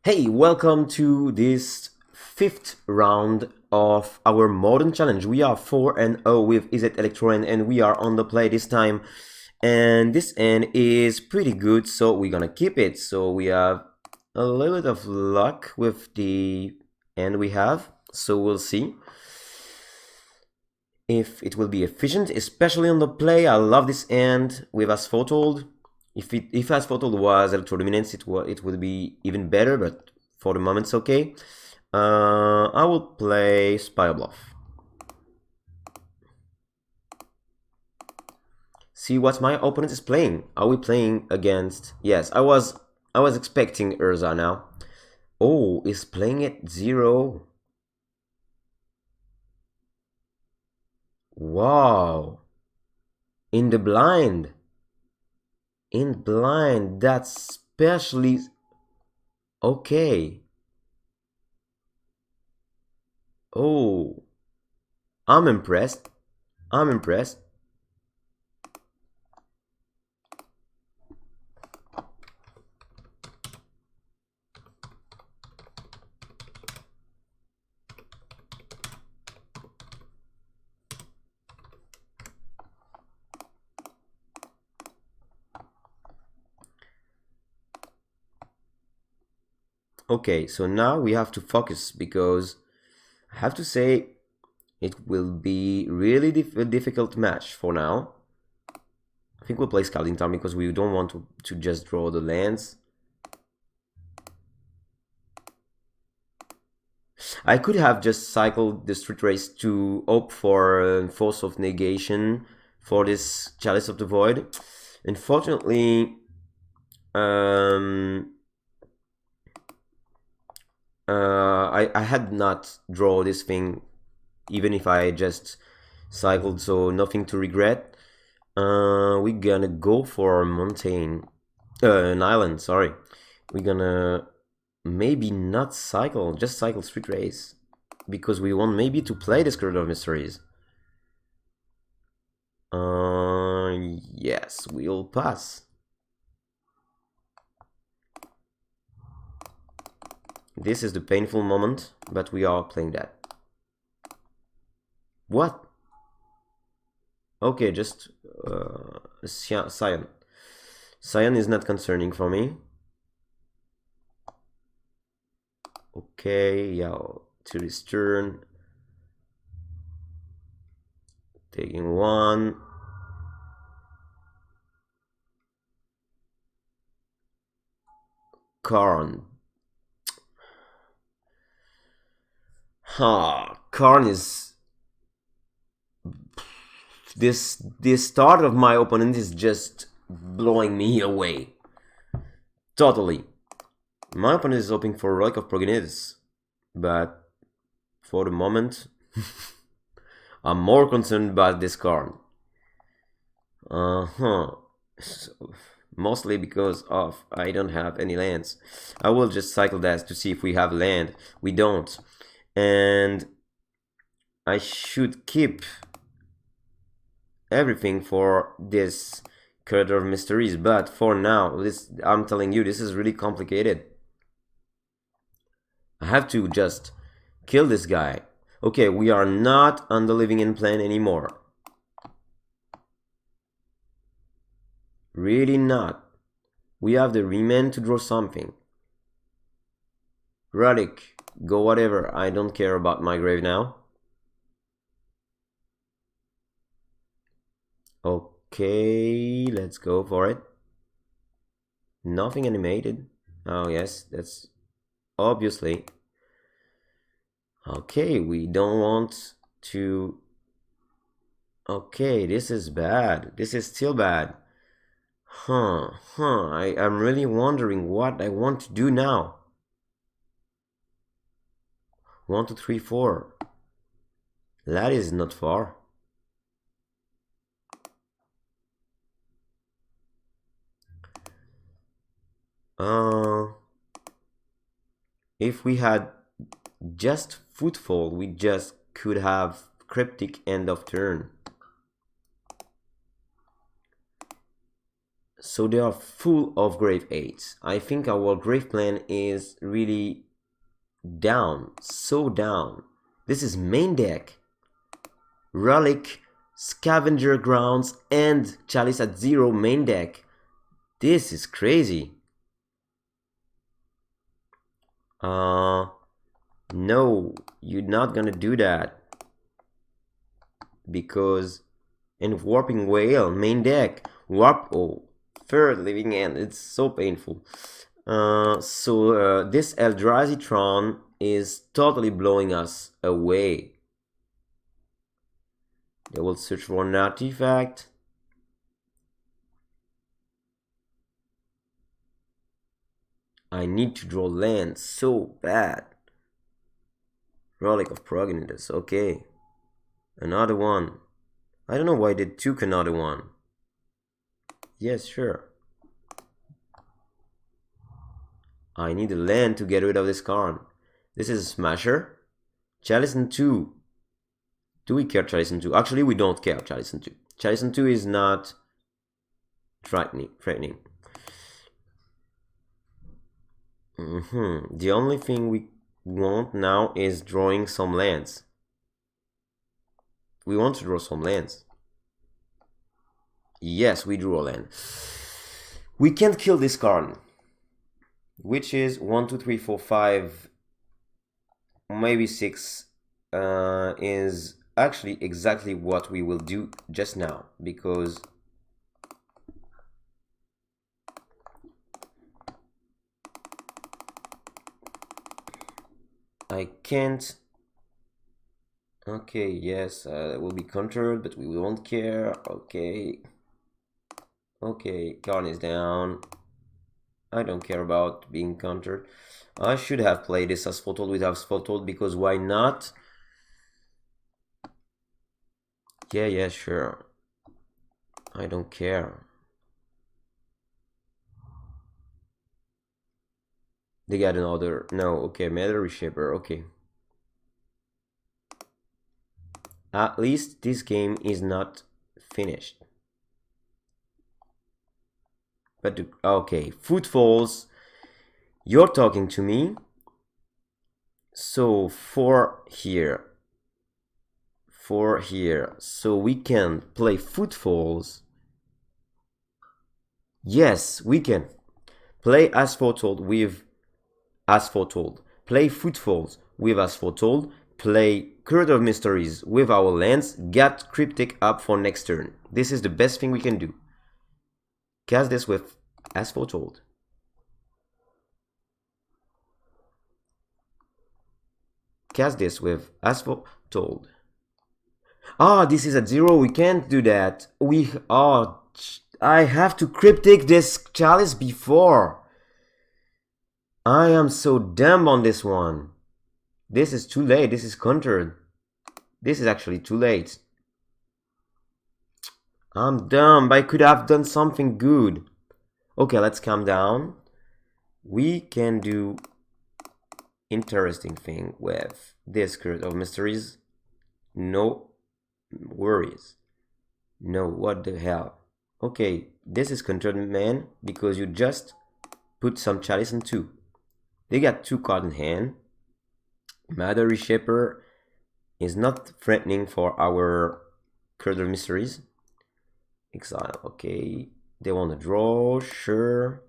Hey, welcome to this fifth round of our modern challenge. We are 4-0 with Izzet Electro-End and we are on the play this time. And this end is pretty good, so we're gonna keep it. So we have a little bit of luck with the end we have, so we'll see if it will be efficient, especially on the play. I love this end with As Foretold. If As Foretold was Electrodominance, it would be even better, but for the moment it's okay. I will play Spirebluff. See what my opponent is playing. Are we playing against... Yes, I was expecting Urza now. Oh, is playing at 0. Wow. In the blind. In blind, that's especially... Okay. Oh. I'm impressed. I'm impressed. Okay, so now we have to focus because I have to say it will be really a difficult match for now. I think we'll play Scalding Tarn because we don't want to just draw the lands. I could have just cycled the Street Race to opt for Force of Negation for this Chalice of the Void. Unfortunately, I had not draw this thing, even if I just cycled, so nothing to regret. We're gonna go for a mountain, an island, sorry. We're gonna maybe not cycle, just cycle Street Race, because we want maybe to play this Curator of Mysteries. Yes, we'll pass. This is the painful moment, but we are playing that. What? Okay, just Cyan. Cyan is not concerning for me. Okay, yeah, to this turn. Taking one. Karn. Karn is... This start of my opponent is just blowing me away. Totally. My opponent is hoping for Relic of Progenitus, but for the moment, I'm more concerned about this card. Mostly because of I don't have any lands. I will just cycle that to see if we have land. We don't. And I should keep everything for this Curator of Mysteries, but for now, I'm telling you, this is really complicated. I have to just kill this guy. Okay, we are not on the living in plan anymore. Really not. We have the Remand to draw something. Relic, go whatever. I don't care about my grave now. Okay, let's go for it. Nothing animated. Oh yes, that's obviously. Okay, we don't want to... Okay, this is bad. This is still bad. I'm really wondering what I want to do now. 1, 2, 3, 4. That is not far. If we had just Footfall, we just could have Cryptic end of turn. So they are full of grave 8s. I think our grave plan is really down, so down. This is main deck. Relic, Scavenger Grounds, and Chalice at 0 main deck. This is crazy. No, you're not gonna do that. Because, and Warping Whale, main deck. Warp, oh, third Living End, it's so painful. This EldraTron is totally blowing us away. They will search for an artifact. I need to draw land so bad. Relic of Progenitors, okay. Another one. I don't know why they took another one. Yes, sure. I need a land to get rid of this card. This is a smasher. Chalice and 2. Do we care Chalice and 2? Actually, we don't care Chalice and 2. Chalice and 2 is not threatening. The only thing we want now is drawing some lands. We want to draw some lands. Yes, we drew a land. We can't kill this card, which is 1, 2, 3, 4, 5, maybe 6, is actually exactly what we will do just now, because I can't. Okay, yes, it will be countered, but we won't care. Okay. Okay, card is down. I don't care about being countered. I should have played this As Foretold with As Foretold, because why not? Yeah, sure. I don't care. They got another. No, okay, Myteries Shaper, okay. At least this game is not finished. But okay, Footfalls, you're talking to me. So 4 here, 4 here. So we can play Footfalls. Yes, we can play As Foretold with As Foretold. Play Footfalls with As Foretold. Play Curator of Mysteries with our lands. Get Cryptic up for next turn. This is the best thing we can do. Cast this with As Foretold. Cast this with As Foretold. Ah, this is at 0. We can't do that. I have to Cryptic this Chalice before. I am so dumb on this one. This is too late. This is countered. This is actually too late. I'm dumb. I could have done something good. Okay, let's calm down. We can do interesting thing with this Curator of Mysteries. No worries. No, what the hell? Okay, this is countered, man, because you just put some Chalice in 2. They got 2 cards in hand. Myteries Shaper is not threatening for our Curator of Mysteries. Exile, okay. They want to draw, sure.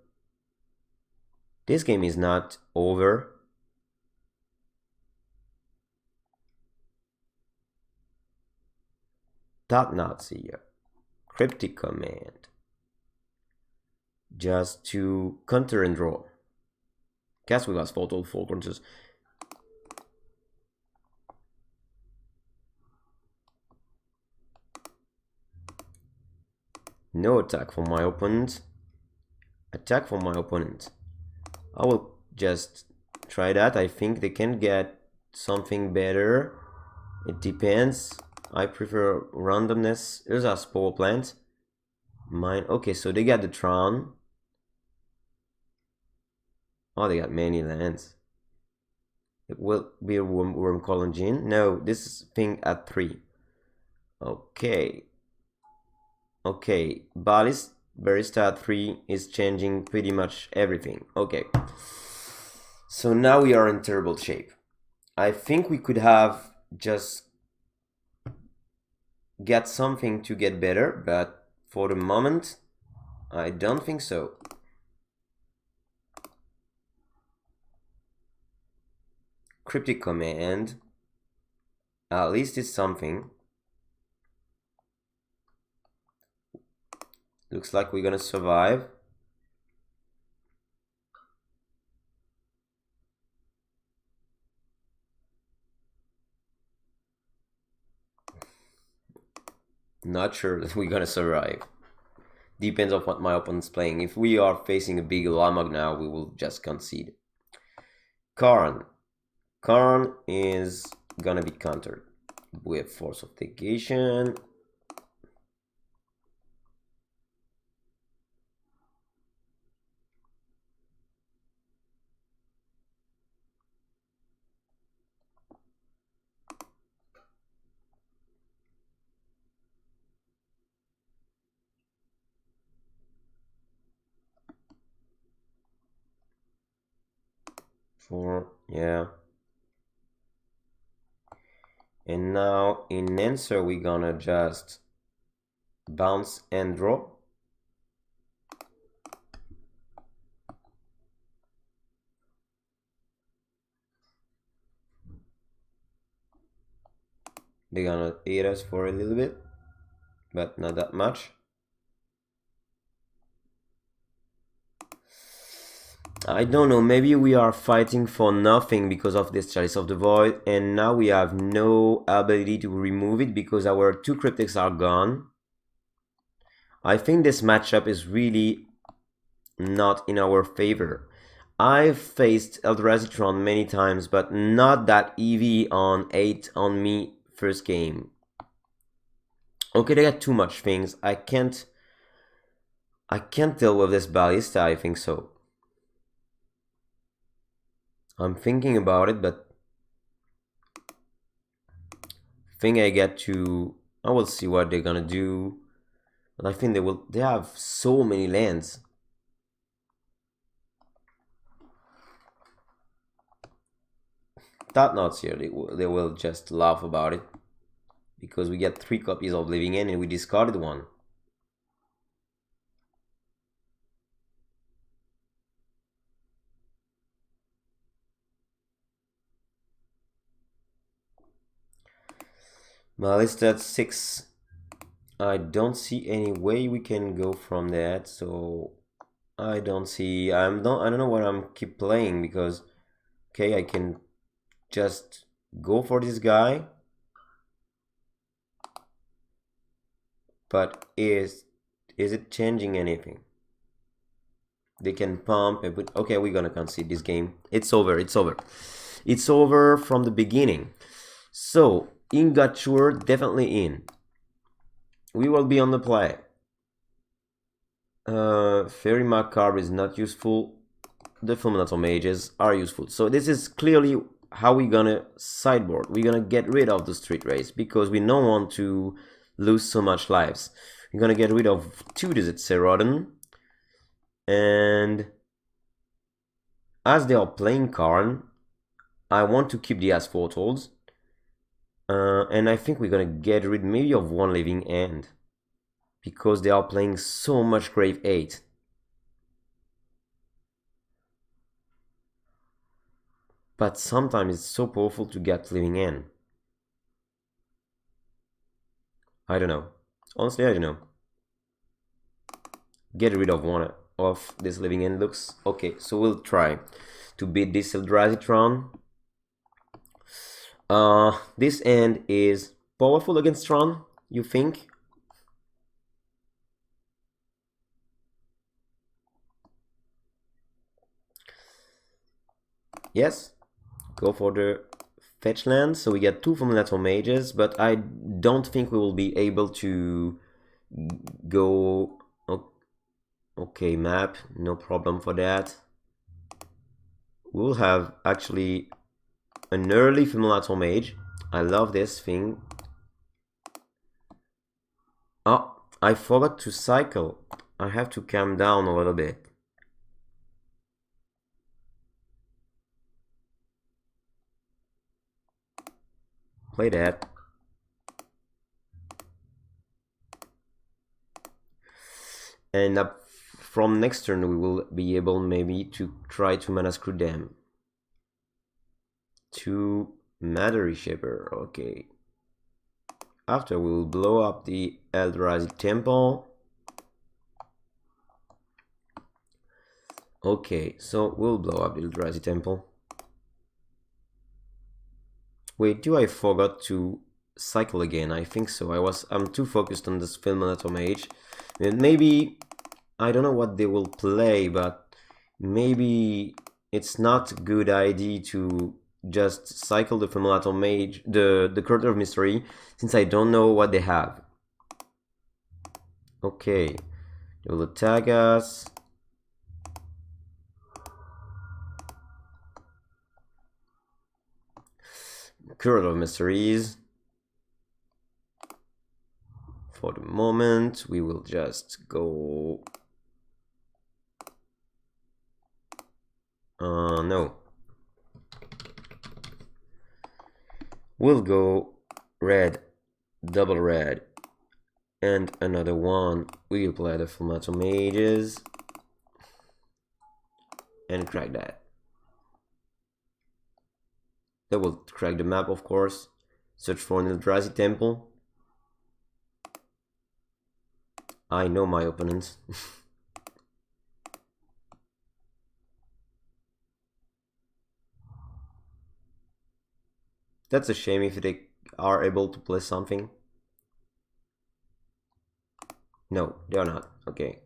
This game is not over. Top Nazi, Cryptic command. Just to counter and draw. Cast with As Foretold, 4 counters. No attack from my opponent. Attack from my opponent. I will just try that. I think they can get something better. It depends. I prefer randomness. Here's our Spore Plant. Mine. Okay, so they got the Tron. Oh, they got many lands. It will be a Wormcoil Engine. No, this thing at 3. Okay. Okay, Ballast Barista 3 is changing pretty much everything. Okay. So now we are in terrible shape. I think we could have just get something to get better, but for the moment, I don't think so. Cryptic command. At least it's something. Looks like we're gonna survive. Not sure that we're gonna survive. Depends on what my opponent's playing. If we are facing a big Lamag now, we will just concede. Karn. Karn is gonna be countered with Force of Negation. Yeah. And now in answer we're gonna just bounce and draw. They're gonna eat us for a little bit, but not that much. I don't know, maybe we are fighting for nothing because of this Chalice of the Void, and now we have no ability to remove it because our two Cryptics are gone. I think this matchup is really not in our favor. I've faced EldraTron many times, but not that EV on 8 on me first game. Okay, they got too much things. I can't deal with this Ballista, I think so. I'm thinking about it, but I will see what they're gonna do. But I think they have so many lands. That nuts here, they will just laugh about it. Because we get 3 copies of Living End and we discarded one. My list at 6. I don't see any way we can go from that, so I don't know what I'm keep playing because okay, I can just go for this guy. But is it changing anything? They can pump and put, okay, we're gonna concede this game. It's over, it's over. It's over from the beginning. So, Ingot definitely in. We will be on the play. Faerie macabre is not useful. The Fulminator mages are useful. So this is clearly how we're gonna sideboard. We're gonna get rid of the street race because we don't want to lose so much lives. We're gonna get rid of 2 Desert Cerodon. And as they are playing Karn, I want to keep the As Foretold. And I think we're gonna get rid maybe of 1 Living End. Because they are playing so much Grave 8. But sometimes it's so powerful to get Living End. I don't know. Honestly, I don't know. Get rid of 1 of this Living End looks. Okay, so we'll try to beat this EldraTron. This end is powerful against Tron, you think? Yes, go for the fetch land. So we get 2 Fulminator mages, but I don't think we will be able to go. Okay, map, no problem for that. We'll have actually an early Fulminator mage. I love this thing. Oh, I forgot to cycle. I have to calm down a little bit. Play that. And up from next turn we will be able maybe to try to mana screw them. 2 Matter Reshaper, okay. After we will blow up the Eldrazi Temple. Okay, so we'll blow up the Eldrazi Temple. Wait, do I forgot to cycle again? I think so. I'm too focused on this Fulminator mage. And maybe I don't know what they will play, but maybe it's not a good idea to just cycle the Fulminator mage, the Curator of Mystery, since I don't know what they have. Okay, they will attack us. Curator of Mysteries. For the moment, we will just go. No. We'll go red, double red, and another one. We'll play the Fulminator mages and crack that. That will crack the map, of course. Search for an Eldrazi Temple. I know my opponents. That's a shame if they are able to play something. No, they are not. Okay.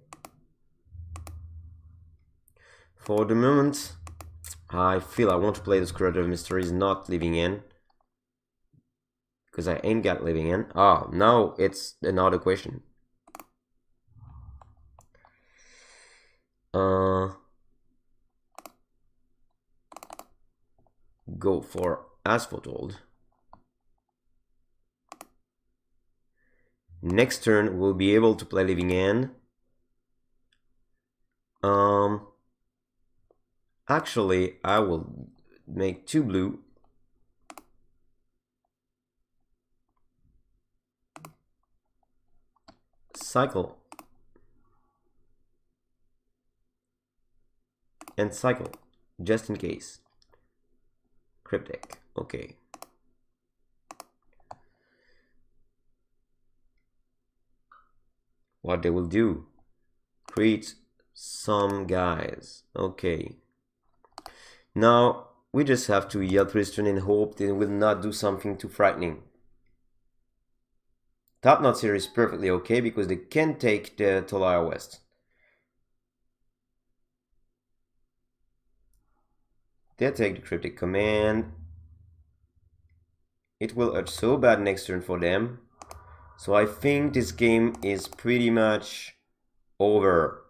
For the moment, I feel I want to play this Curator of Mysteries not living in. Because I ain't got living in. Ah, now it's another question. Go for As Foretold. Next turn we'll be able to play living in. Actually I will make 2 blue. Cycle. And cycle, just in case. Cryptic, okay. What they will do? Create some guys, okay. Now, we just have to yell Tristan and hope they will not do something too frightening. Top Knot here is perfectly okay because they can take the Tolaria West. They take the Cryptic command. It will hurt so bad next turn for them. So I think this game is pretty much over.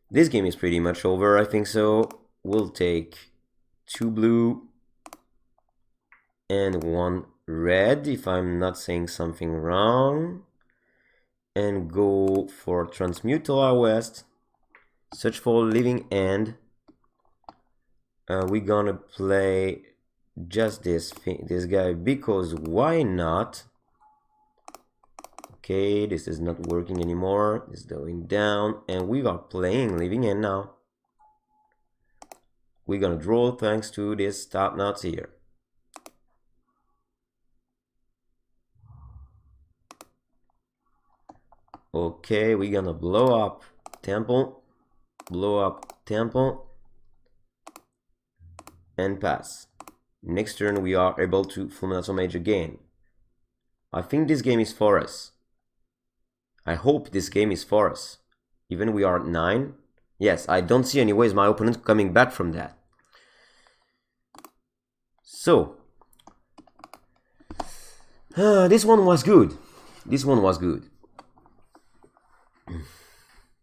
This game is pretty much over, I think so. We'll take 2 blue and 1 red, if I'm not saying something wrong. And go for Transmute Tolaria West. Search for Living End. We're gonna play just this guy because why not? Okay, this is not working anymore. It's going down, and we are playing Living End now. We're gonna draw thanks to this top knots here. Okay, we're gonna blow up temple, and pass. Next turn we are able to Fulminator Mage again. I think this game is for us. I hope this game is for us. Even we are at 9. Yes, I don't see any ways my opponent coming back from that. So, this one was good. This one was good.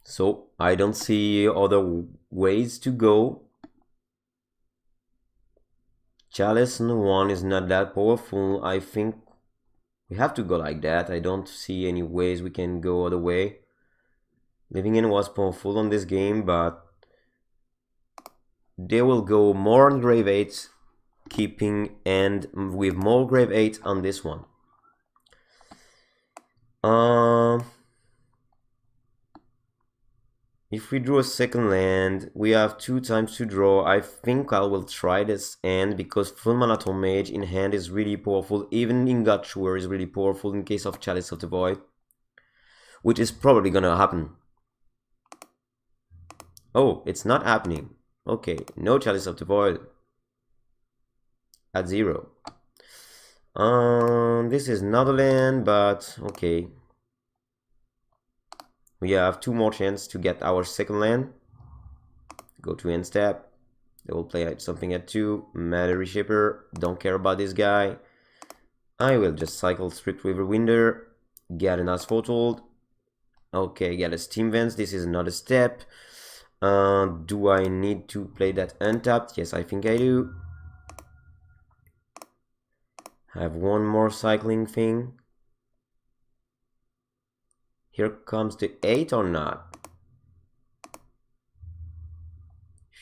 So, I don't see other ways to go. Chalice on 1 is not that powerful. I think we have to go like that. I don't see any ways we can go other way. Living End was powerful on this game, but they will go more on grave 8, keeping and with more grave 8 on this one. If we draw a second land, we have 2 times to draw. I think I will try this end because Fulminator Mage in hand is really powerful. Even Ingot is really powerful in case of Chalice of the Void, which is probably gonna happen. Oh, it's not happening. Okay, no Chalice of the Void at 0. This is not a land, but okay. We have 2 more chances to get our second land. Go to end step. They will play something at 2. Matter Reshaper. Don't care about this guy. I will just cycle Strict Riverwinder. Get an As Foretold. Okay, get a Steam Vents. This is another step. Do I need to play that untapped? Yes, I think I do. I have one more cycling thing. Here comes the 8 or not.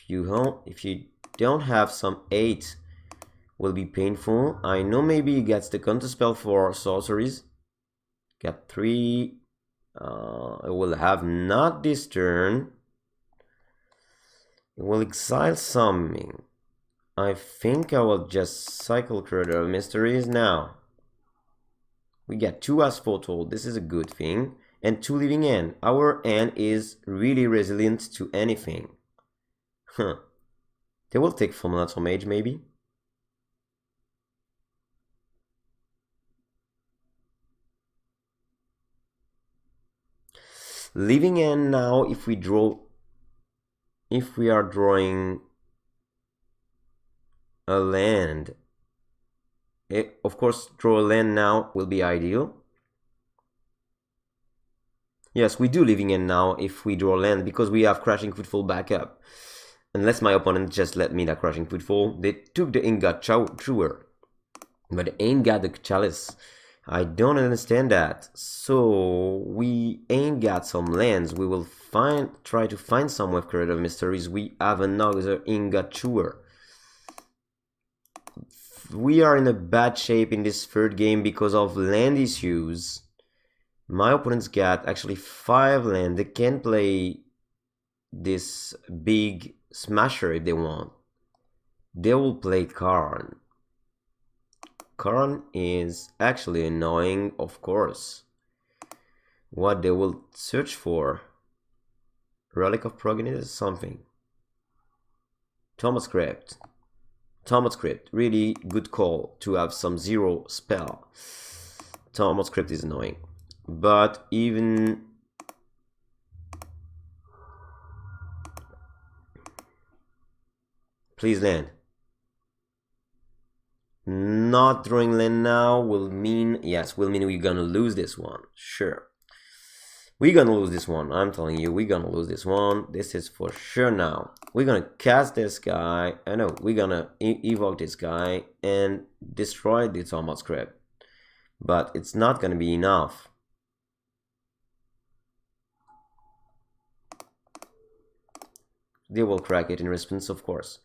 If you don't have some 8, will be painful. I know maybe he gets the counterspell for sorceries. Got 3. I will have not this turn. It will exile something. I think I will just cycle Curator of Mysteries now. We get 2 As Foretold. This is a good thing. And 2 Living End. Our end is really resilient to anything. Huh. They will take Fulminator Mage maybe. Living End now, if we are drawing a land, of course draw a land now will be ideal. Yes, we do Living End now if we draw land because we have Crashing Footfall backup. Unless my opponent just let me that Crashing Footfall. They took the Ingot Truer, but they ain't got the Chalice. I don't understand that. So we ain't got some lands. We will try to find some with Curator of Mysteries. We have another Ingot Truer. We are in a bad shape in this third game because of land issues. My opponent's got actually 5 land. They can play this big smasher if they want. They will play Tarn. Tarn is actually annoying, of course. What they will search for? Relic of Progeny is something. Thomas Crypt, really good call to have some 0 spell. Thomas Crypt is annoying. But even... Please land. Not drawing land now will mean... Yes, will mean we're gonna lose this one. Sure. We're gonna lose this one. I'm telling you, we're gonna lose this one. This is for sure now. We're gonna cast this guy. I know, we're gonna evoke this guy and destroy the Thomas Crypt. But it's not gonna be enough. They will crack it in response, of course.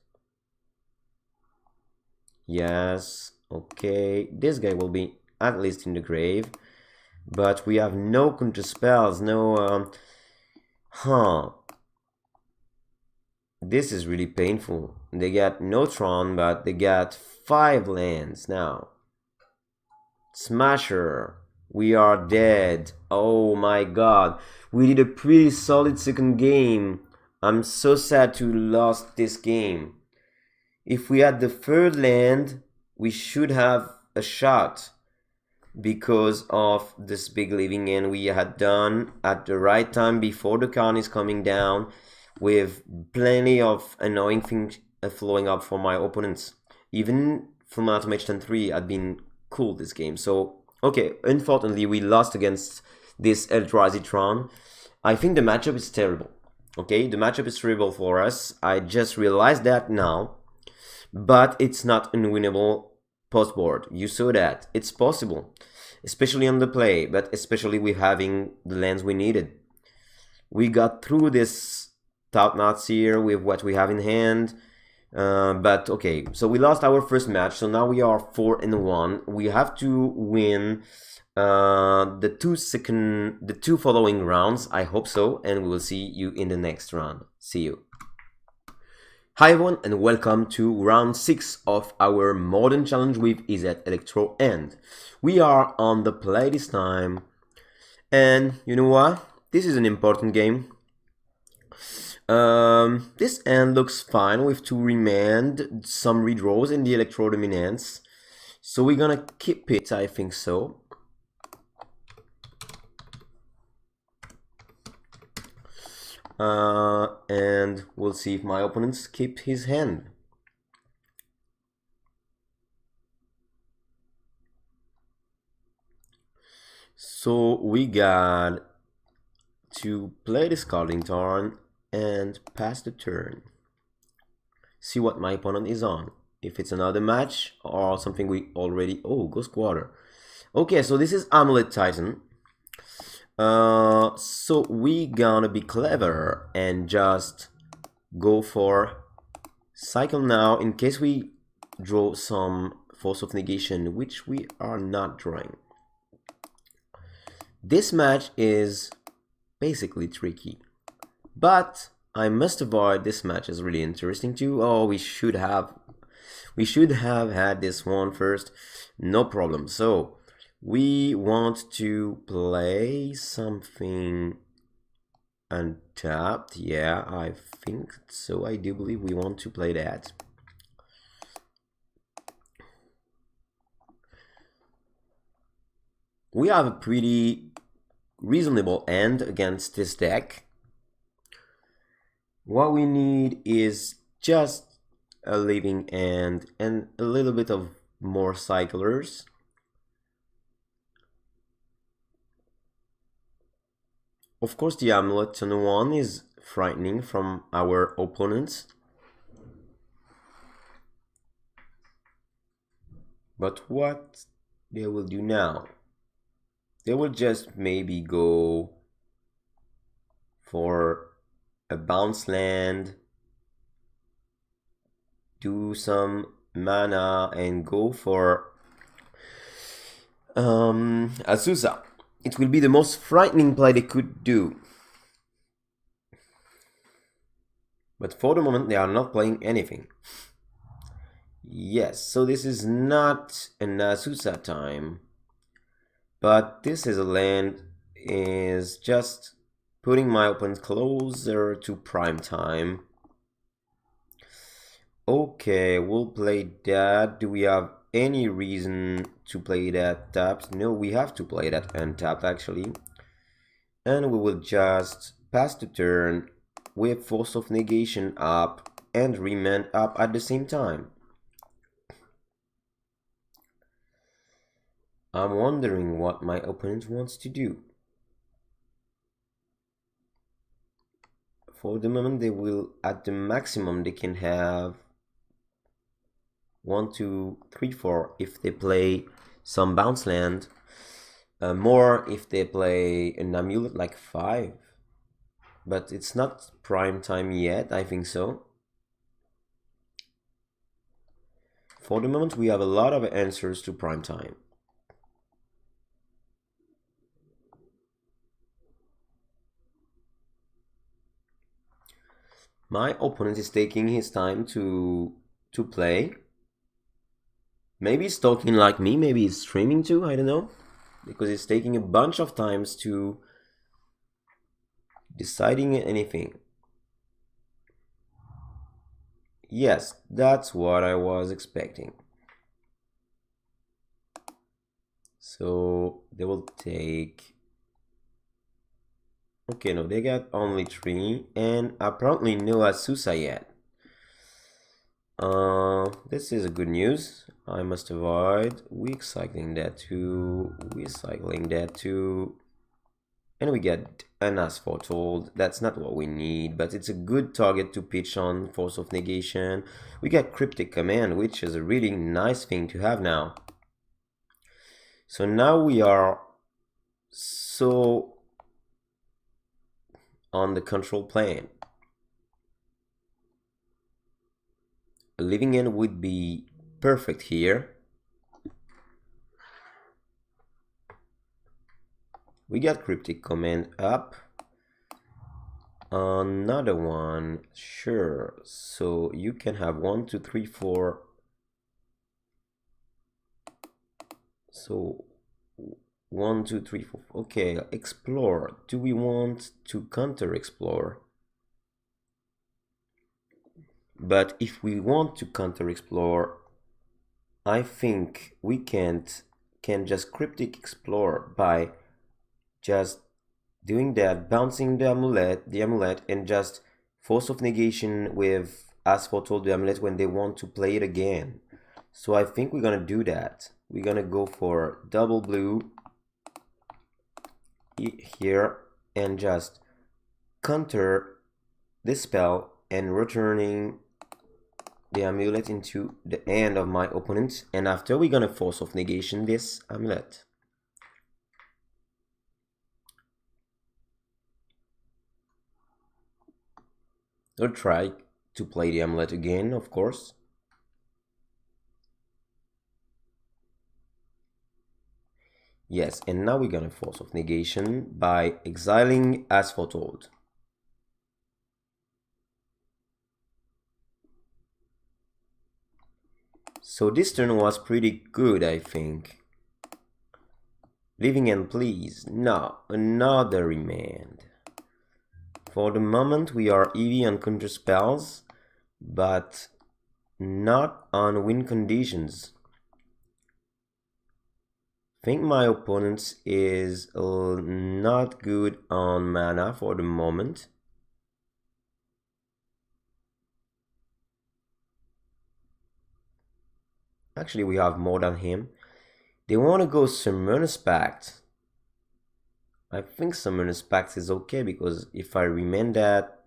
Yes, okay. This guy will be at least in the grave. But we have no counter spells, no... This is really painful. They got no Tron, but they got 5 lands now. Smasher. We are dead. Oh my god. We did a pretty solid second game. I'm so sad to lost this game. If we had the third land, we should have a shot because of this big Living End we had done at the right time before the card is coming down, with plenty of annoying things flowing up for my opponents. Even Fulminator Mage 10-3 had been cool this game. So, okay, unfortunately we lost against this EldraTron. I think the matchup is terrible. Okay, the matchup is terrible for us. I just realized that now. But it's not unwinnable post-board. You saw that. It's possible. Especially on the play, but especially with having the lands we needed. We got through this top knots here with what we have in hand. But okay, so we lost our first match, so now we are 4-1. We have to win the two following rounds. I hope so, and we will see you in the next round. See you. Hi everyone, and welcome to round 6 of our modern challenge with Izzet Electro-End. We are on the play this time, and you know what? This is an important game. This end looks fine with 2 Remand, some redraws in the Electrodominance. So we're gonna keep it, I think so. And we'll see if my opponents keep his hand. So we got to play the Scalding tarn and pass the turn. See what my opponent is on. If it's another match or something we already... Oh, Ghost Quarter. Okay, so this is Amulet Titan. So we gonna be clever and just go for cycle now in case we draw some Force of Negation, which we are not drawing. This match is basically tricky, but I must avoid this match. Is really interesting too. Oh, we should have had this one first. No problem. So we want to play something untapped. Yeah, I think so. I do believe we want to play that. We have a pretty reasonable end against this deck. What we need is just a living end and a little bit of more cyclers. Of course, the Amulet turn 1 is frightening from our opponents. But what they will do now? They will just maybe go for a bounce land, do some mana, and go for Azusa. It will be the most frightening play they could do. But for the moment, they are not playing anything. Yes, so this is not an Azusa time. But this is a land is just putting my opponent closer to prime time. Okay, we'll play that. Do we have any reason to play that tapped? No, we have to play that untapped actually. And we will just pass the turn with Force of Negation up and Remand up at the same time. I'm wondering what my opponent wants to do. For the moment, they will, at the maximum, they can have 1, 2, 3, 4 if they play some bounce land. More if they play an Amulet like 5. But it's not prime time yet, I think so. For the moment, we have a lot of answers to prime time. My opponent is taking his time to play. Maybe he's talking like me, maybe he's streaming too, I don't know. Because he's taking a bunch of times to deciding anything. Yes, that's what I was expecting. So they will take... Okay, no, they got only 3 and apparently no Azusa yet. This is a good news. I must avoid weak cycling that too, recycling that too. And we get an As Foretold. That's not what we need, but it's a good target to pitch on Force of Negation. We get Cryptic Command, which is a really nice thing to have now. So now we are so on the control plane. A living end would be perfect here. We got Cryptic command up. Another one, sure. So you can have 1, 2, 3, 4. So 1, 2, 3, 4. Okay, explore. Do we want to counter explore? But if we want to counter explore, I think we can just Cryptic explore by just doing that, bouncing the amulet, and just force of negation with As Foretold the amulet when they want to play it again. So I think we're gonna do that. We're gonna go for double blue here and just counter this spell and returning the amulet into the hand of my opponent, and after we're gonna force of negation this amulet. I'll try to play the amulet again, of course. Yes, and now we're gonna force of negation by exiling As Foretold. So this turn was pretty good, I think. Living end, please. No, another Remand. For the moment, we are heavy on counter spells, but not on win conditions. I think my opponent is not good on mana for the moment. Actually, we have more than him. They want to go Summoner's Pact. I think Summoner's Pact is okay because if I remand that,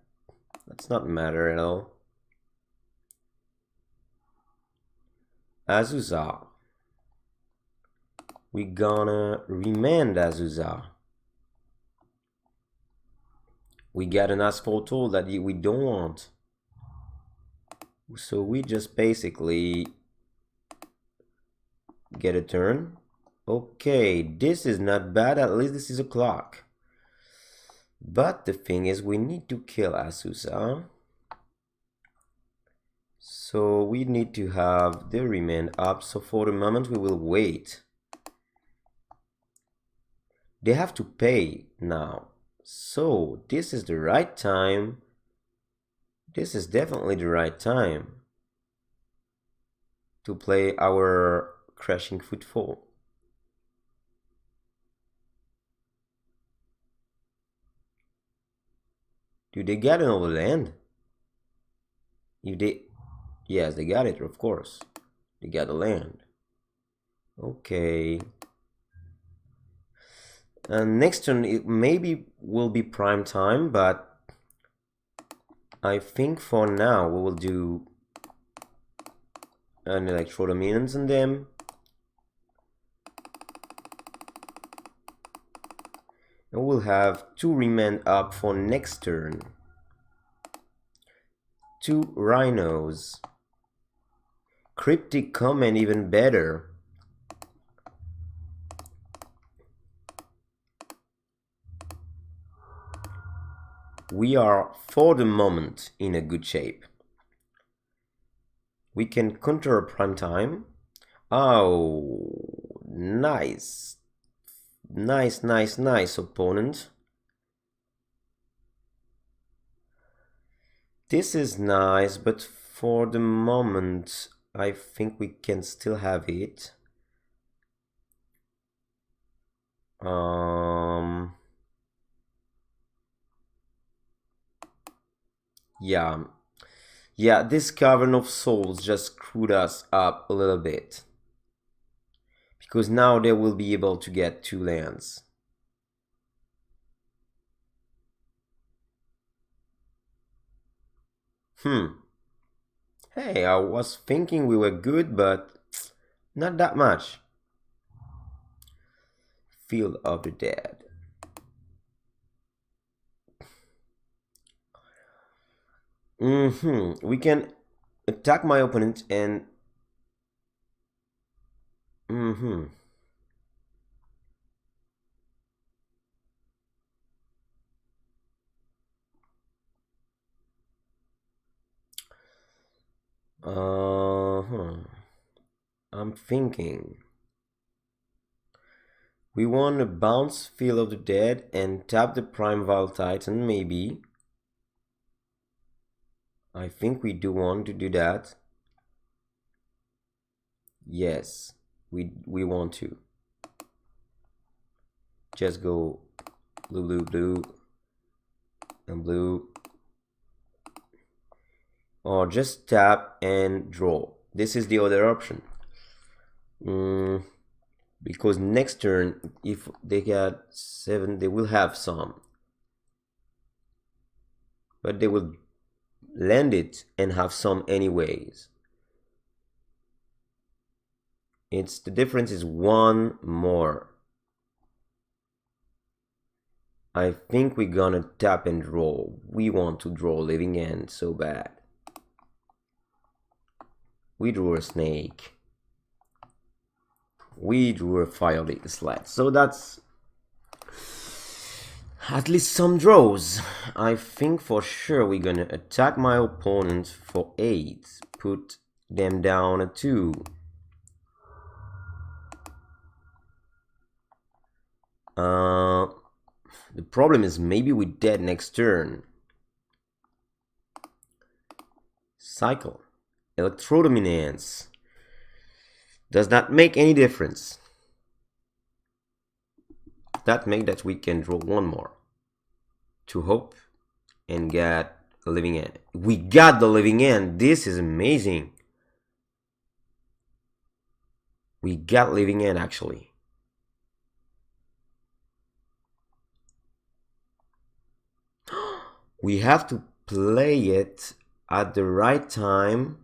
that's not matter at all. Azusa. We gonna remand Azusa. We got an As Foretold that we don't want. So we just basically get a turn. Okay, this is not bad, at least this is a clock. But the thing is, we need to kill Azusa. So we need to have the remand up, so for the moment we will wait. They have to pay now. So this is the right time. This is definitely the right time to play our Crashing Footfall. Do they get another land? If they... Yes, they got it, of course. They got the land. Okay. And next turn it maybe will be prime time, but I think for now we will do an Electrodominance on them. And we'll have 2 Remand up for next turn. 2 Rhinos. Cryptic command even better. We are, for the moment, in a good shape. We can counter prime time. Oh, nice. Nice, opponent. This is nice, but for the moment, I think we can still have it. Yeah, this Cavern of Souls just screwed us up a little bit. Because now they will be able to get 2 lands. Hey, I was thinking we were good, but not that much. Field of the Dead. We can attack my opponent and... I'm thinking... We want to bounce Field of the Dead and tap the Primeval Titan, maybe. I think we do want to do that. Yes, we want to. Just go blue, blue, blue, and blue. Or just tap and draw. This is the other option. Because next turn, if they get 7, they will have some. But they will land it and have some anyways. The difference is 1 more. I think we're gonna tap and draw. We want to draw Living End so bad. We drew a snake. We drew a fire slide. So that's at least some draws. I think for sure we're gonna attack my opponent for 8. Put them down a 2. The problem is maybe we're dead next turn. Cycle. Electrodominance. Does that make any difference? That makes that we can draw 1 more. To hope and get a Living End. We got the Living End. This is amazing. We got Living End actually. We have to play it at the right time.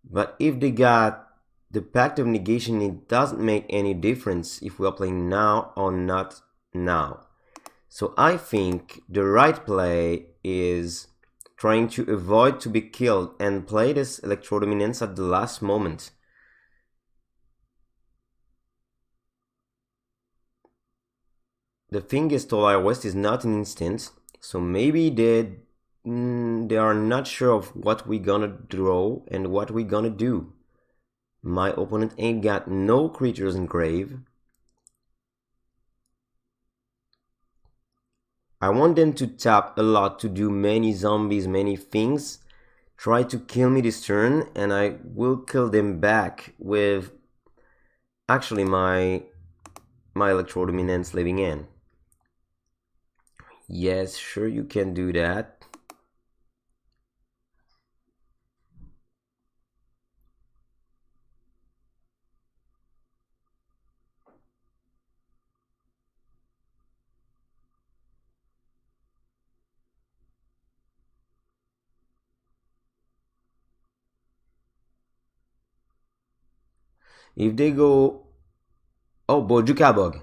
But if they got the Pact of Negation, it doesn't make any difference if we are playing now or not now. So I think the right play is trying to avoid to be killed and play this Electrodominance at the last moment. The thing is, Tolaria West is not an instant, so maybe they are not sure of what we're gonna draw and what we're gonna do. My opponent ain't got no creatures in grave. I want them to tap a lot to do many zombies, many things. Try to kill me this turn and I will kill them back with actually my Electrodominance Living End. Yes, sure you can do that. If they go... Oh, Bojukabog.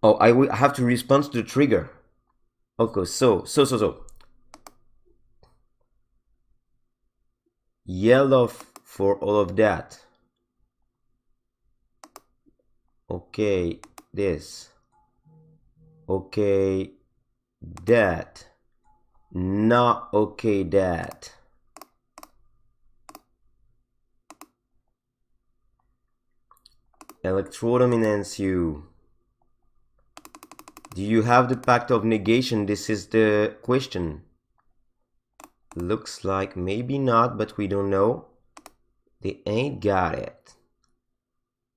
Oh, I will have to respond to the trigger. Okay, so. Yellow for all of that. Okay, this. Okay, that. Not okay, that. Electrodominance you. Do you have the Pact of Negation? This is the question. Looks like maybe not, but we don't know. They ain't got it.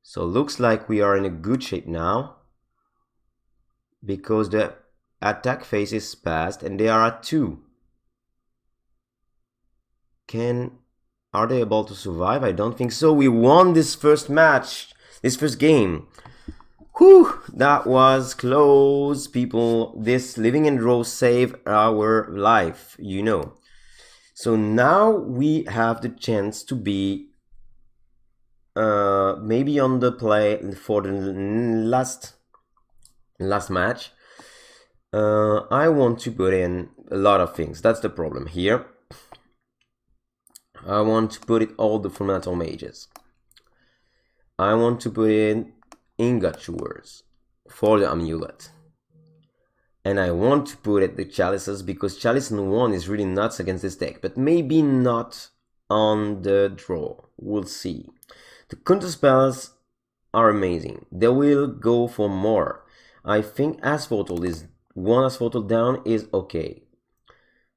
So looks like we are in a good shape now. Because the attack phase is passed and they are at 2. Are they able to survive? I don't think so. We won this first match. This first game. Whew, that was close, people. This Living End draw saved our life, you know. So now we have the chance to be maybe on the play for the last match. I want to put in a lot of things. That's the problem here. I want to put it all the Fulminator mages. I want to put in Ingot chewers for the Amulet. And I want to put it the Chalices because Chalice in 1 is really nuts against this deck, but maybe not on the draw. We'll see. The counter spells are amazing. They will go for more. I think As Foretold is one As Foretold down is okay.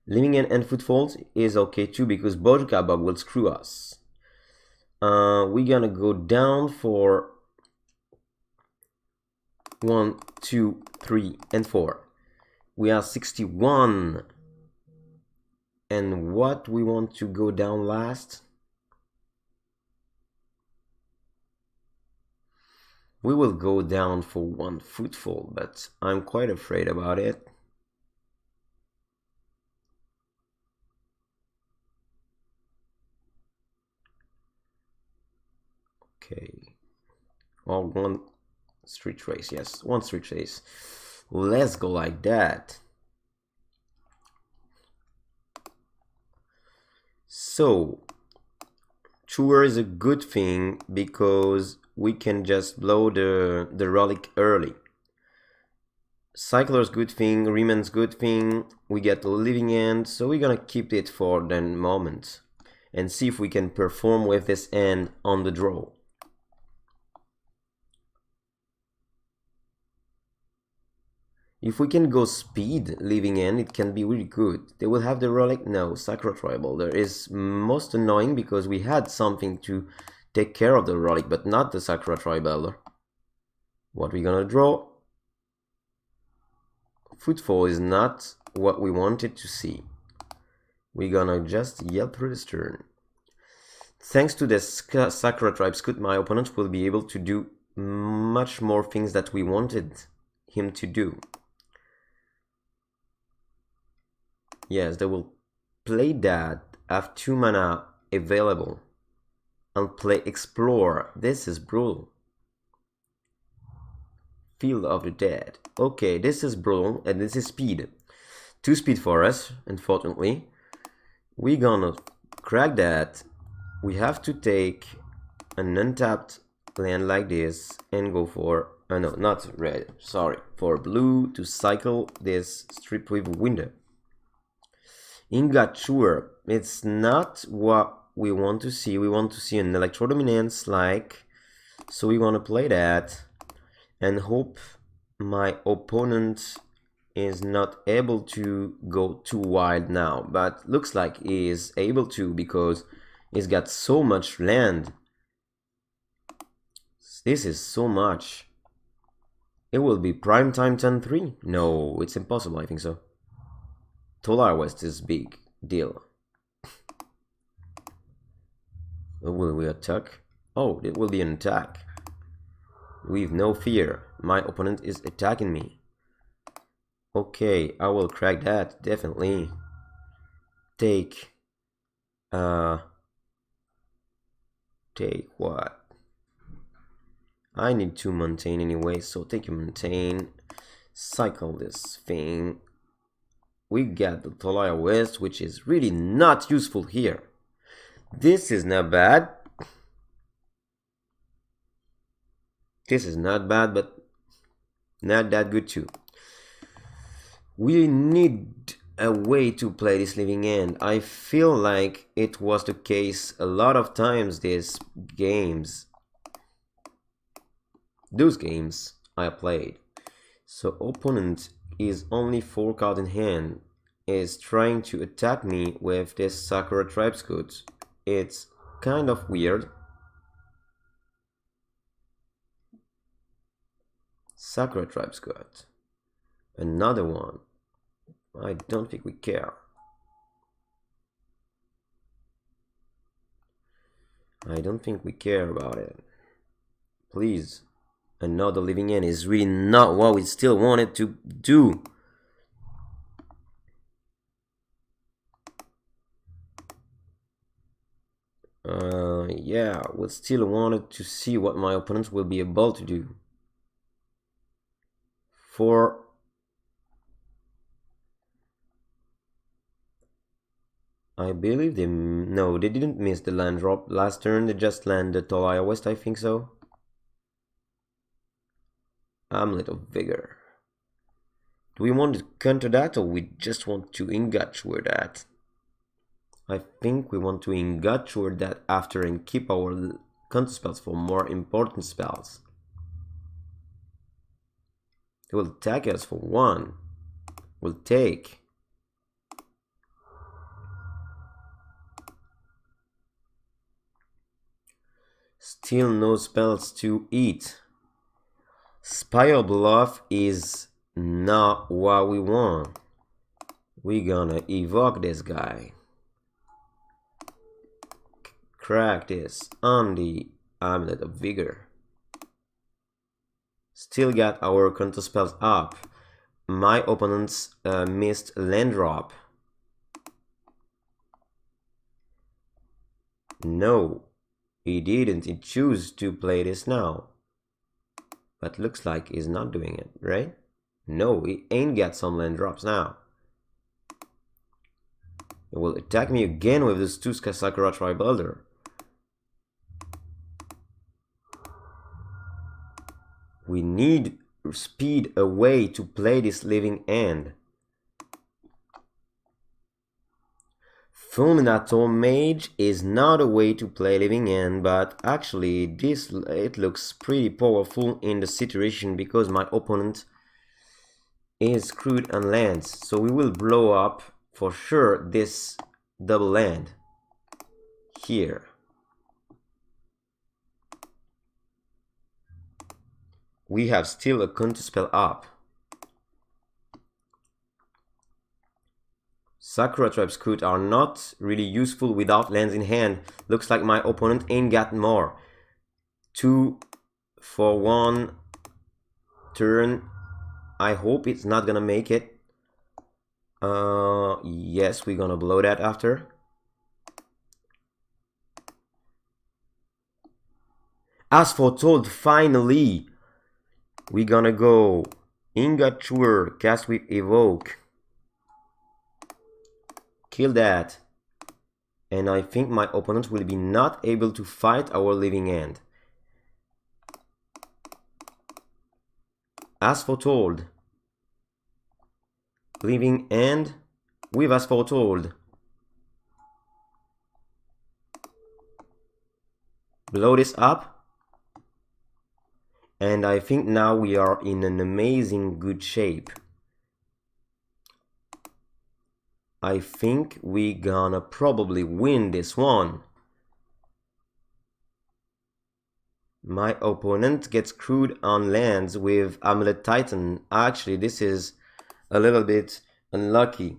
Living End and Footfalls is okay too because Bojka Bug will screw us. We're gonna go down for 1, 2, 3, and 4. We are 61. And what we want to go down last? We will go down for 1 Footfall, but I'm quite afraid about it. Okay. Or 1 street race, yes, 1 street race. Let's go like that. So, Chewer is a good thing because we can just blow the relic early. Cycler's good thing, Remand's good thing, we get the Living End, so we're gonna keep it for the moment and see if we can perform with this end on the draw. If we can go speed Living End, it can be really good. They will have the relic? No, Sacro Tribal. There is most annoying because we had something to take care of the relic, but not the Sacro Tribal. What we gonna draw? Footfall is not what we wanted to see. We're gonna just yell through this turn. Thanks to the Sacro Tribe Scout, my opponent will be able to do much more things that we wanted him to do. Yes, they will play that, have 2 mana available, and play Explore. This is brutal. Field of the Dead. Okay, this is brutal, and this is speed. 2 speed for us, unfortunately. We're gonna crack that. We have to take an untapped land like this and go for, no, not red, sorry, for blue to cycle this strip with window. Ingot Chewer, it's not what we want to see. We want to see an Electrodominance like, so we want to play that and hope my opponent is not able to go too wild now, but looks like he is able to because he's got so much land. This is so much. It will be prime time turn 3? No, it's impossible, I think so. Tolaria West is big deal. Will we attack? Oh, it will be an attack. With no fear. My opponent is attacking me. Okay, I will crack that, definitely. Take what? I need to maintain anyway, so take a maintain. Cycle this thing. We got the Tolaria West, which is really not useful here. This is not bad. This is not bad, but not that good too. We need a way to play this Living End. I feel like it was the case a lot of times these games. Those games I played. So opponent is only 4 cards in hand, is trying to attack me with this Sakura Tribe Scout. It's kind of weird. Sakura Tribe Scout. Another one. I don't think we care. I don't think we care about it. Please. Another Living End is really not what we still wanted to do. Yeah, we still wanted to see what my opponents will be able to do. I believe they... No, they didn't miss the land drop. Last turn they just landed Tolaria West, I think so. Amulet of Vigor. Do we want to counter that, or we just want to Ingot that? I think we want to Ingot that after and keep our counter spells for more important spells. They will attack us for 1. We'll take. Still no spells to eat. Spirebluff is not what we want. We're gonna evoke this guy. Crack this on the Amulet of Vigor. Still got our counter spells up. My opponents missed land drop. No, he didn't. He chose to play this now. But looks like he's not doing it, right? No, he ain't got some land drops now. He will attack me again with this 2 Sakura Tribuilder. We need speed away to play this living end. Fulminator Mage is not a way to play living end, but actually it looks pretty powerful in the situation because my opponent is screwed on lands. So we will blow up for sure this double land here. We have still a counter spell up. Sakura Tribe Scout are not really useful without lands in hand. Looks like my opponent ain't got more. 2 for 1 turn. I hope it's not gonna make it. Yes, we're gonna blow that after. As Foretold, finally! We're gonna go Ingot, cast with Evoke. Kill that. And I think my opponent will be not able to fight our living end. As Foretold. Living end with As Foretold. Blow this up. And I think now we are in an amazing good shape. I think we gonna probably win this one. My opponent gets screwed on lands with Amulet Titan. Actually, this is a little bit unlucky.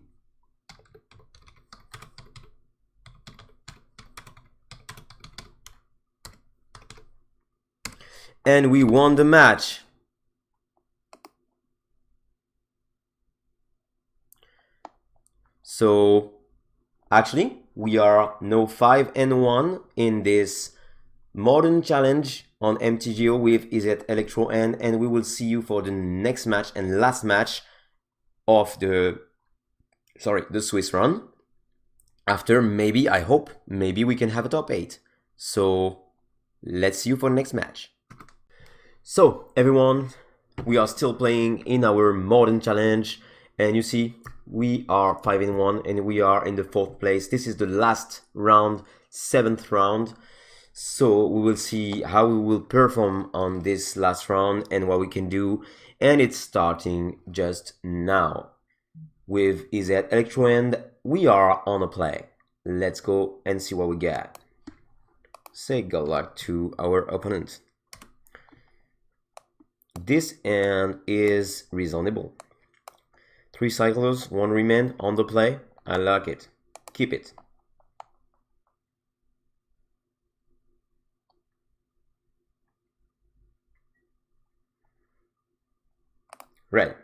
And we won the match. So actually we are now 5-1 in this modern challenge on MTGO with Izzet Electro-End, and we will see you for the next match and last match of the Swiss run. After, maybe, I hope, maybe we can have a top 8. So let's see you for the next match. So everyone, we are still playing in our modern challenge, and you see we are 5-1 and we are in the 4th place. This is the last round, 7th round. So we will see how we will perform on this last round and what we can do. And it's starting just now. With Izzet Electro-End, we are on a play. Let's go and see what we get. Say good luck to our opponent. This end is reasonable. 3 cycles, 1 remand on the play. I like it. Keep it. Red.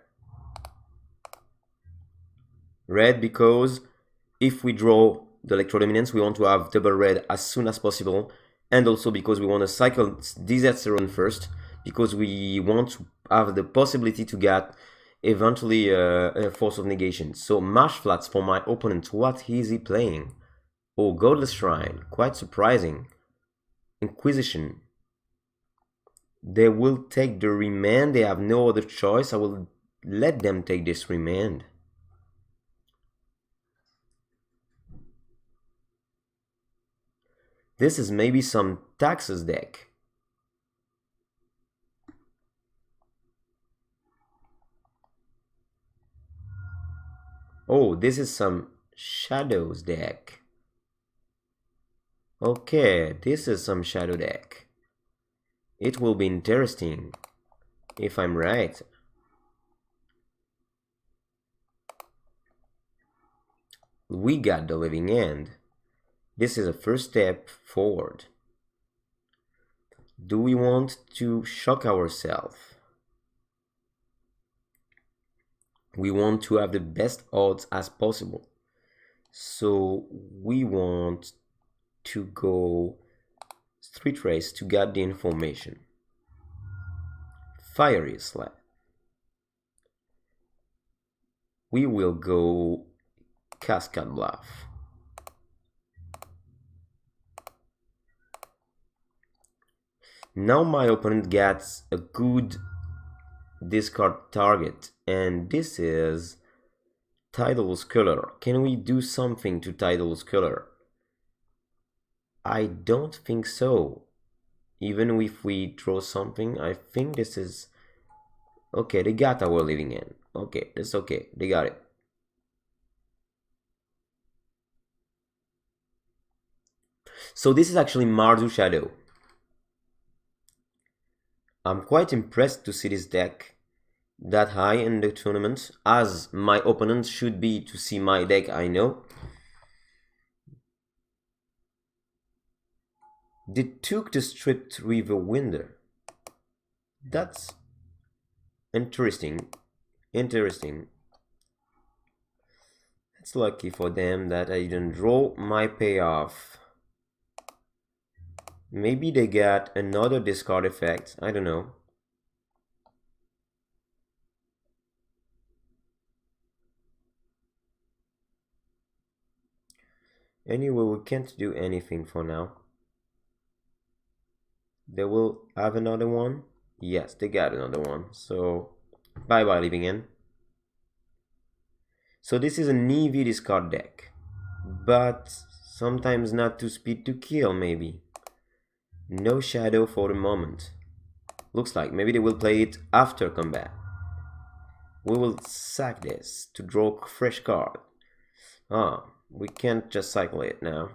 Red because if we draw the Electrodominance, we want to have double red as soon as possible. And also because we want to cycle Desert Cerodon first, because we want to have the possibility to get eventually a force of negation. So mash flats for my opponent. What is he playing? Oh, Godless Shrine. Quite surprising. Inquisition. They will take the Remand. They have no other choice. I will let them take this Remand. This is maybe some Taxes deck. Oh, this is some Shadows deck. Okay, this is some Shadow deck. It will be interesting, if I'm right. We got the Living End. This is a first step forward. Do we want to shock ourselves? We want to have the best odds as possible. So we want to go Street Race to get the information. Faerie slab. We will go Cascad Bluff. Now my opponent gets a good discard target, and this is Tidal Sculler. Can we do something to Tidal Sculler? I don't think so. Even if we draw something, I think this is... Okay, they got our Living End. Okay, that's okay. They got it. So this is actually Mardu Shadow. I'm quite impressed to see this deck that high in the tournament, as my opponent should be to see my deck, I know. They took the stripped riverwinder. That's interesting. It's lucky for them that I didn't draw my payoff. Maybe they got another discard effect, I don't know. Anyway, we can't do anything for now. They will have another one? Yes, they got another one. So, bye-bye Living End. So this is an EV discard deck. But sometimes not too speed to kill, maybe. No shadow for the moment. Looks like maybe they will play it after combat. We will sack this to draw a fresh card. Ah, we can't just cycle it now.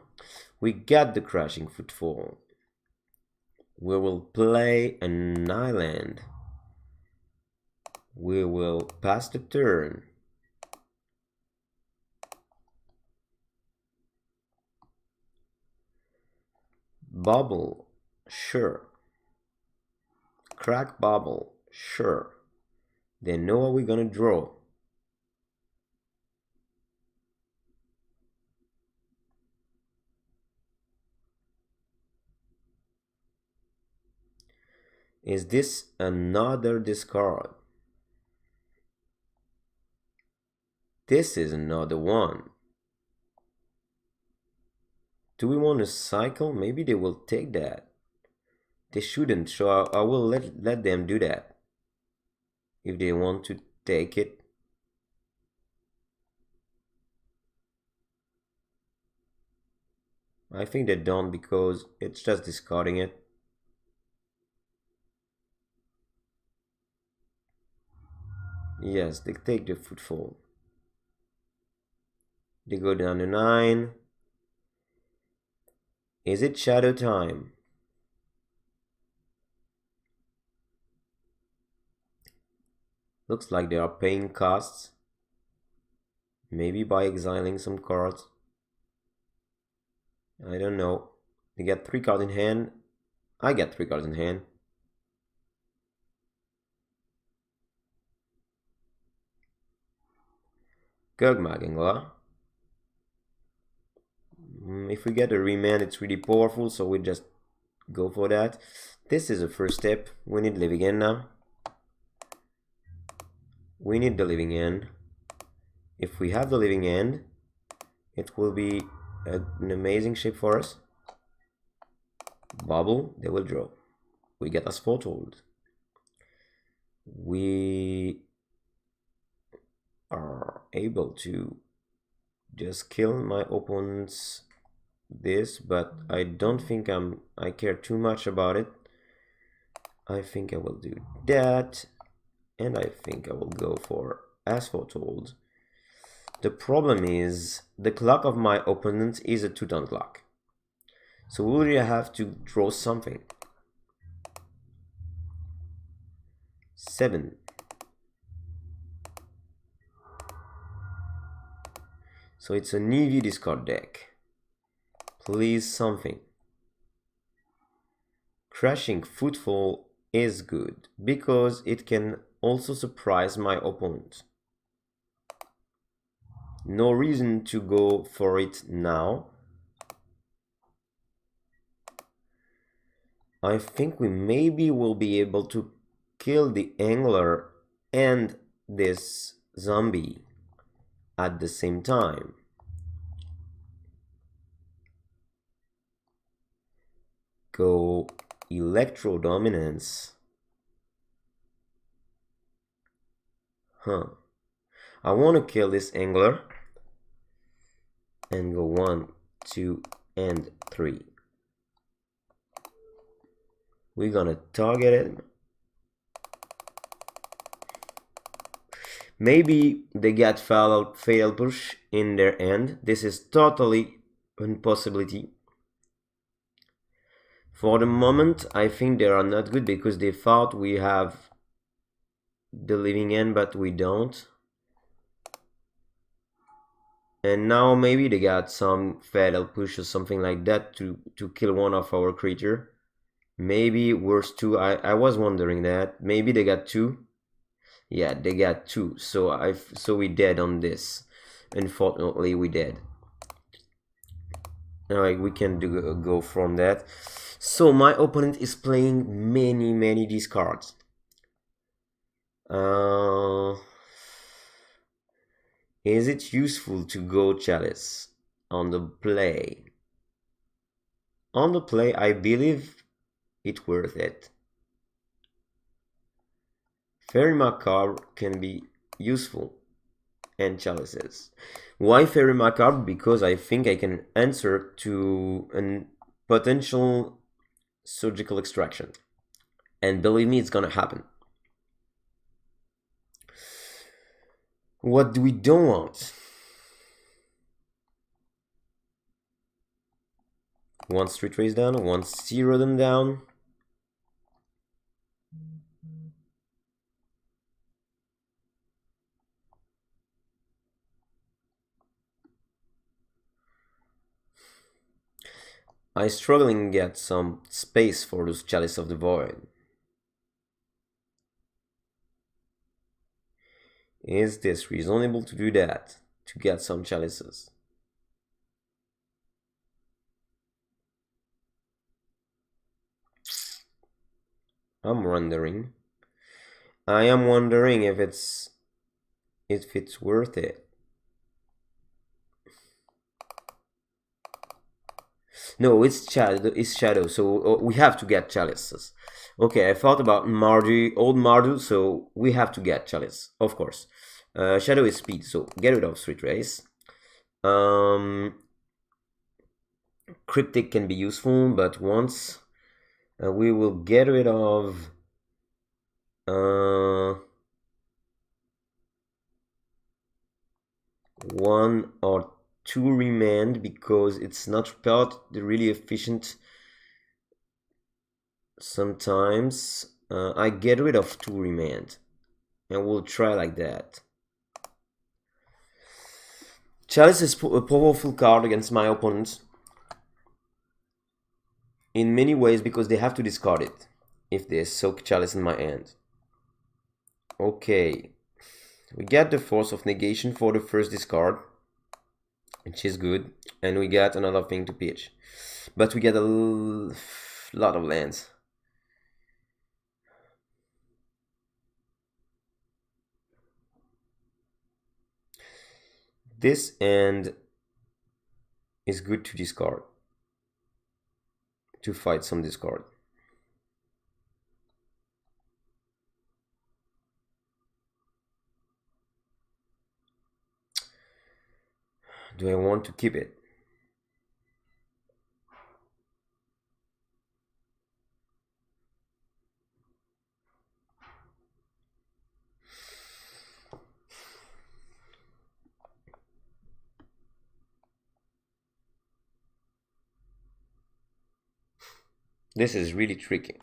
We got the Crashing Footfall. We will play an island. We will pass the turn. Bubble, sure. Crack bubble, sure. They know what we're gonna draw. Is this another discard? This is another one. Do we want to cycle? Maybe they will take that. They shouldn't, so I will let them do that. If they want to take it. I think they don't because it's just discarding it. Yes, they take the footfall. They go down to 9. Is it shadow time? Looks like they are paying costs. Maybe by exiling some cards. I don't know. They get 3 cards in hand. I get 3 cards in hand. Gugmagengla. If we get a Remand, it's really powerful, so we just go for that. This is the first step. We need Living End now. We need the Living End. If we have the Living End, it will be an amazing shape for us. Bubble, they will draw. We get As Foretold. We are able to just kill my opponent's this, but I don't think I care too much about it. I think I will do that, and I think I will go for As Foretold. The problem is the clock of my opponent is a 2-turn clock, so we will have to draw something. 7. So it's an EV discard deck. Please something. Crashing Footfall is good because it can also surprise my opponent. No reason to go for it now. I think we maybe will be able to kill the angler and this zombie at the same time. Go Electrodominance. I want to kill this angler and go 1, 2, and 3. We're gonna target it. Maybe they get fatal push in their end. This is totally a possibility. For the moment, I think they are not good because they thought we have the living end, but we don't. And now maybe they got some fatal push or something like that to kill one of our creature. Maybe worse 2. I was wondering that. Maybe they got 2. Yeah, they got 2. So we dead on this. Unfortunately, we dead. Alright, we can go from that. So my opponent is playing many discards. Is it useful to go Chalice on the play? On the play, I believe it's worth it. Faerie macabre can be useful, and Chalices. Why Faerie macabre? Because I think I can answer to a potential surgical extraction, and believe me, it's gonna happen. What do we don't want? 1 Street Race down, 1 Cerodon down. I struggling to get some space for those Chalice of the Void. Is this reasonable to do that? To get some Chalices? I'm wondering. I am wondering if it's worth it. No, it's shadow, so we have to get Chalices. Okay, I thought about Mardu, old Mardu, so we have to get Chalice, of course. Shadow is speed, so get rid of Street Race. Cryptic can be useful, but once we will get rid of 1 or 2 Remand because it's not really efficient sometimes. I get rid of 2 Remand and we'll try like that. Chalice is a powerful card against my opponents in many ways because they have to discard it if they soak Chalice in my hand. Okay, we get the Force of Negation for the first discard, which is good, and we get another thing to pitch, but we get a lot of lands. This end it's good to discard, to fight some discard. Do I want to keep it? This is really tricky.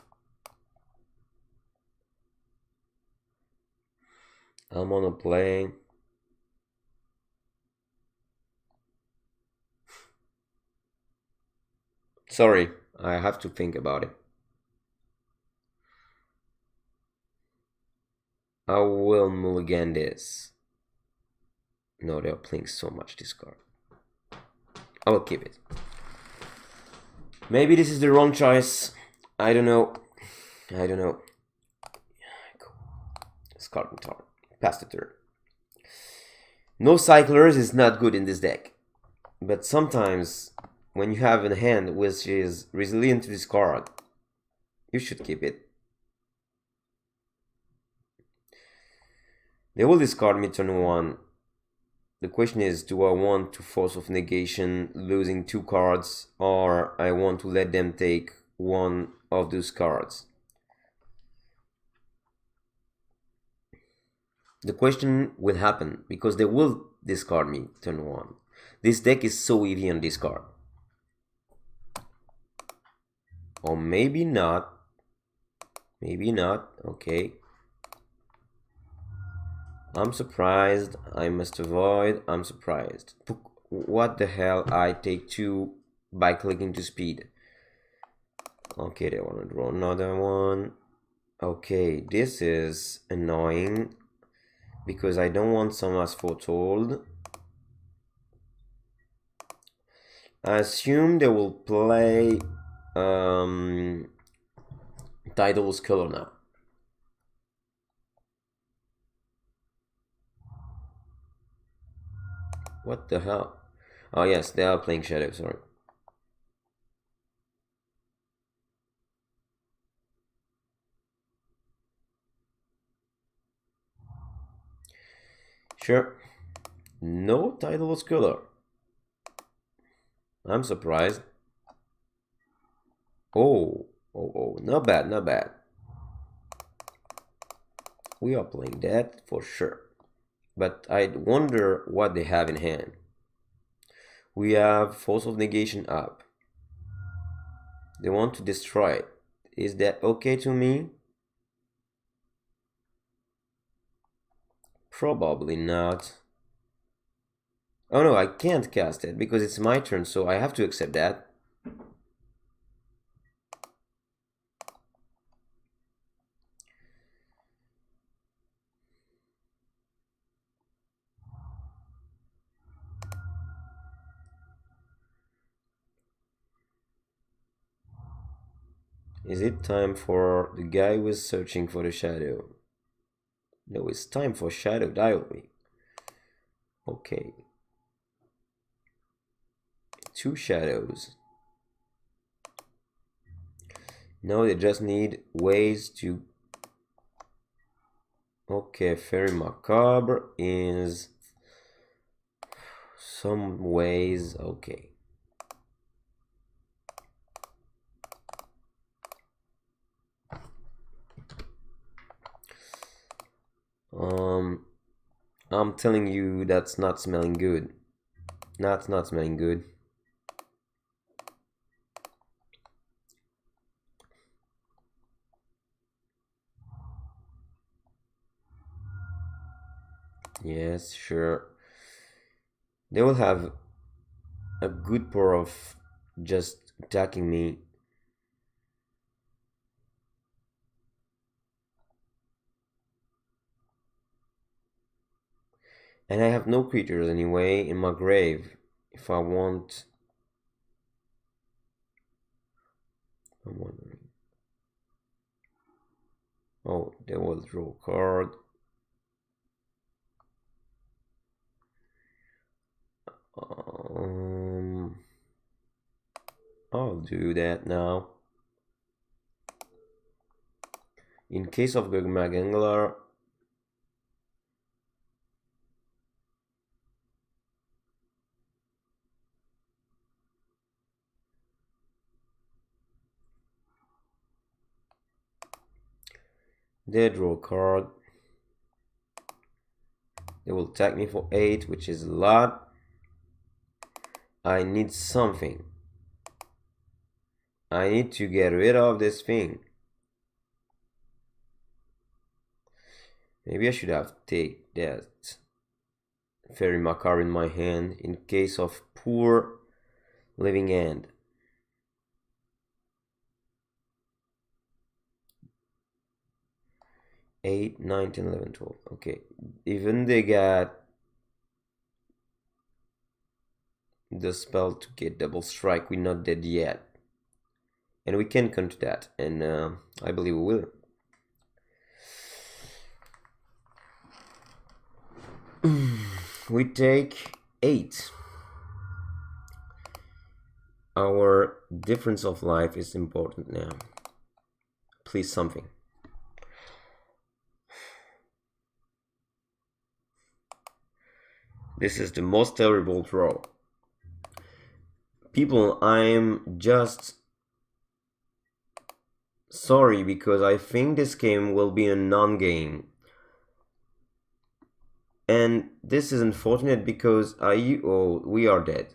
I'm gonna play. Sorry, I have to think about it. I will mulligan this. No, they're playing so much discard. I will keep it. Maybe this is the wrong choice. I don't know. I don't know. Scalding tarn. Pass the turn. No cyclers is not good in this deck. But sometimes, when you have a hand which is resilient to discard, you should keep it. They will discard me turn 1. The question is, do I want to force of negation, losing 2 cards, or I want to let them take one of those cards? The question will happen, because they will discard me turn 1. This deck is so heavy on discard. Or maybe not. Maybe not. Okay. I'm surprised. I must avoid. I'm surprised. What the hell? I take 2 by clicking to speed. Okay, they want to draw another one. Okay, this is annoying because I don't want some As Foretold. I assume they will play Tidal's Color now. What the hell? Oh yes, they are playing Shadow, sorry. Sure. No Tidal's Color. I'm surprised. Oh, not bad, not bad. We are playing that for sure. But I wonder what they have in hand. We have Force of Negation up. They want to destroy it. Is that okay to me? Probably not. Oh no, I can't cast it because it's my turn, so I have to accept that. Is it time for the guy who is searching for the shadow? No, it's time for Shadow Diary. Okay. 2 shadows. Now they just need ways to... Okay, Faerie Macabre is... some ways, okay. I'm telling you that's not smelling good. That's not smelling good. Yes, sure. They will have a good pair of just attacking me. And I have no creatures anyway in my grave. If I want... I'm wondering. Oh, they will draw a card. will do that now. In case of Magangler, they draw a card. They will attack me for 8, which is a lot. I need something. I need to get rid of this thing. Maybe I should have taken that Faerie macabre in my hand in case of poor living end. Eight, 9, 10, 11, 12. Okay, even they got the spell to get double strike. We're not dead yet, and we can counter that, and I believe we will. We take 8. Our difference of life is important now. Please something. This is the most terrible draw. People, I'm just sorry because I think this game will be a non-game. And this is unfortunate because we are dead.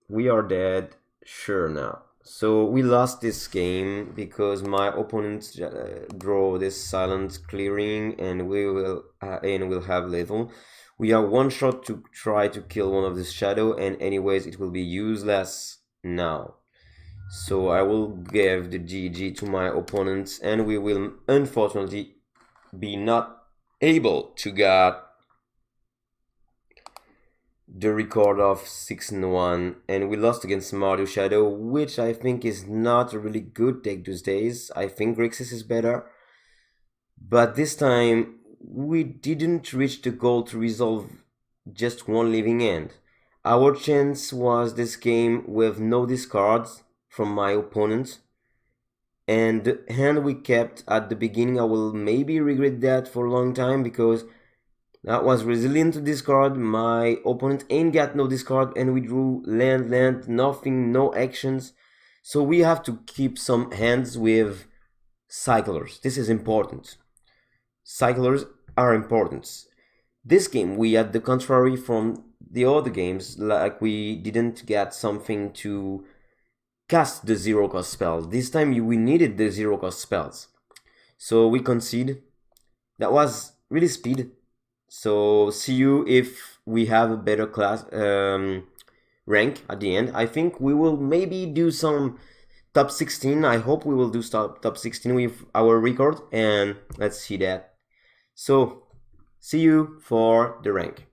We are dead, sure now. So we lost this game because my opponent draw this silent clearing, and we'll have lethal. We are one shot to try to kill one of this shadow, and anyways it will be useless now. So I will give the GG to my opponents, and we will unfortunately be not able to get the record of 6-1, and we lost against Mardu Shadow, which I think is not a really good deck these days. I think Grixis is better, but this time we didn't reach the goal to resolve just one living end. Our chance was this game with no discards from my opponent, and the hand we kept at the beginning, I will maybe regret that for a long time because that was resilient to discard. My opponent ain't got no discard, and we drew land, nothing, no actions. So we have to keep some hands with cyclers. This is important. Cyclers are important. This game, we had the contrary from the other games, like we didn't get something to cast the zero cost spells. This time we needed the zero cost spells. So we concede. That was really speed. So see you if we have a better class rank at the end. I think we will maybe do some top 16. I hope we will do top 16 with our record, and let's see that. So see you for the rank.